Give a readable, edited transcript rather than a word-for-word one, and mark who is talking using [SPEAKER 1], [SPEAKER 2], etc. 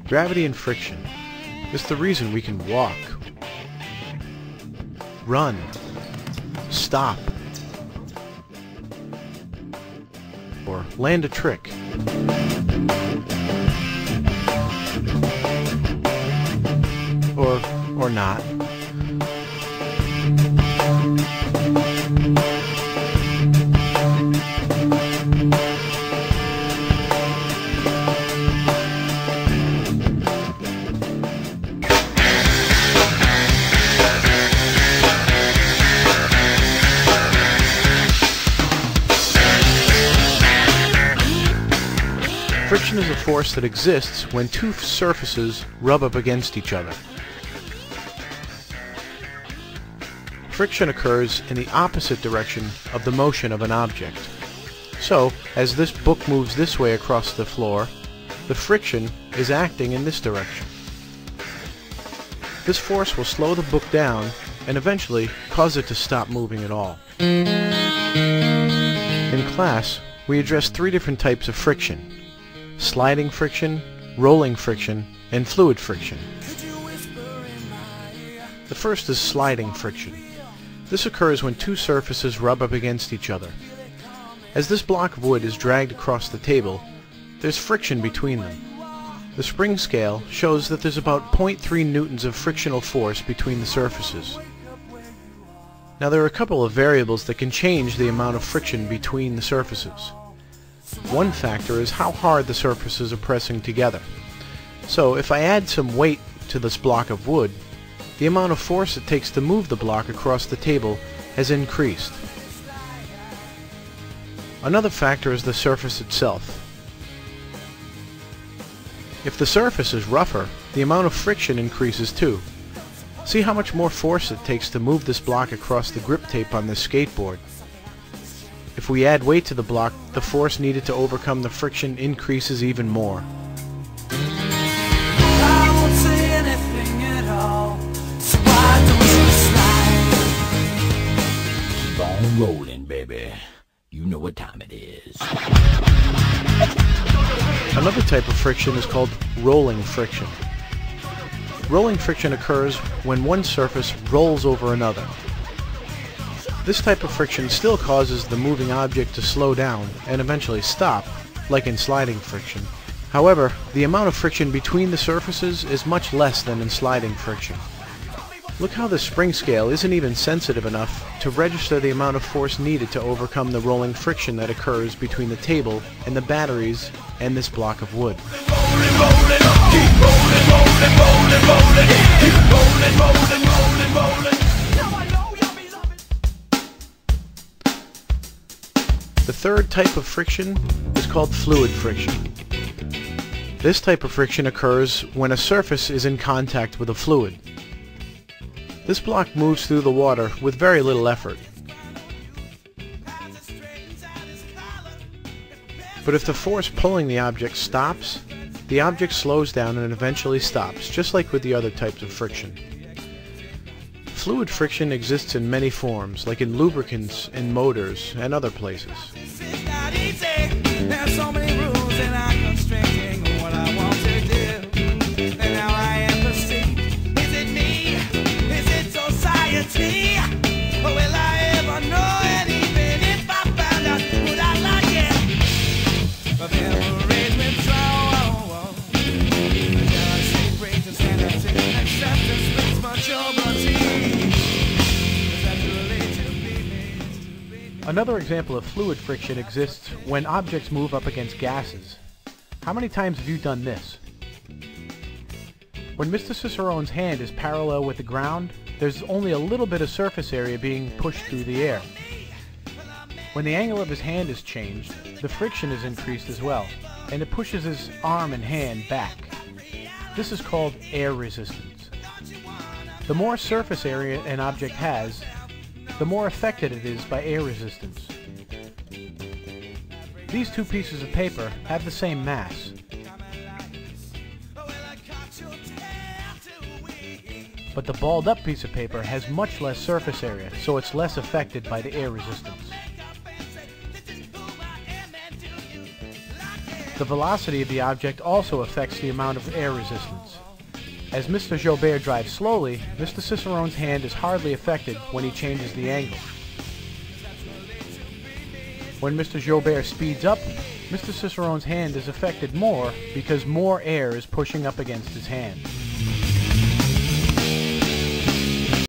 [SPEAKER 1] Gravity and friction is the reason we can walk, run, stop, or land a trick. Or not. Friction is a force that exists when two surfaces rub up against each other. Friction occurs in the opposite direction of the motion of an object. So, as this book moves this way across the floor, the friction is acting in this direction. This force will slow the book down and eventually cause it to stop moving at all. In class, we addressed 3 different types of friction: sliding friction, rolling friction, and fluid friction. The first is sliding friction. This occurs when two surfaces rub up against each other. As this block of wood is dragged across the table, there's friction between them. The spring scale shows that there's about 0.3 newtons of frictional force between the surfaces. Now there are a couple of variables that can change the amount of friction between the surfaces. One factor is how hard the surfaces are pressing together. So if I add some weight to this block of wood, the amount of force it takes to move the block across the table has increased. Another factor is the surface itself. If the surface is rougher, the amount of friction increases too. See how much more force it takes to move this block across the grip tape on this skateboard. If we add weight to the block, the force needed to overcome the friction increases even more.
[SPEAKER 2] I won't say anything at all, so why don't you slide?
[SPEAKER 3] Keep on rolling, baby. You know what time it is.
[SPEAKER 1] Another type of friction is called rolling friction. Rolling friction occurs when one surface rolls over another. This type of friction still causes the moving object to slow down and eventually stop, like in sliding friction. However, the amount of friction between the surfaces is much less than in sliding friction. Look how the spring scale isn't even sensitive enough to register the amount of force needed to overcome the rolling friction that occurs between the table and the batteries and this block of wood. The third type of friction is called fluid friction. This type of friction occurs when a surface is in contact with a fluid. This block moves through the water with very little effort. But if the force pulling the object stops, the object slows down and eventually stops, just like with the other types of friction. Fluid friction exists in many forms, like in lubricants, in motors, and other places.
[SPEAKER 2] It's not easy. There's so many rules and I'm constraining what I want to do. And now I am perceived. Is it me? Is it society? Or will I ever know? And even if I found out, would I like it? But memories withdraw. Shall I say praise and stand up to acceptance brings maturity? Is that too late to be made?
[SPEAKER 1] Another example of fluid friction exists when objects move up against gases. How many times have you done this? When Mr. Cicerone's hand is parallel with the ground, there's only a little bit of surface area being pushed through the air. When the angle of his hand is changed, the friction is increased as well, and it pushes his arm and hand back. This is called air resistance. The more surface area an object has, the more affected it is by air resistance. These two pieces of paper have the same mass. But the balled up piece of paper has much less surface area, so it's less affected by the air resistance. The velocity of the object also affects the amount of air resistance. As Mr. Joubert drives slowly, Mr. Cicerone's hand is hardly affected when he changes the angle. When Mr. Joubert speeds up, Mr. Cicerone's hand is affected more because more air is pushing up against his hand.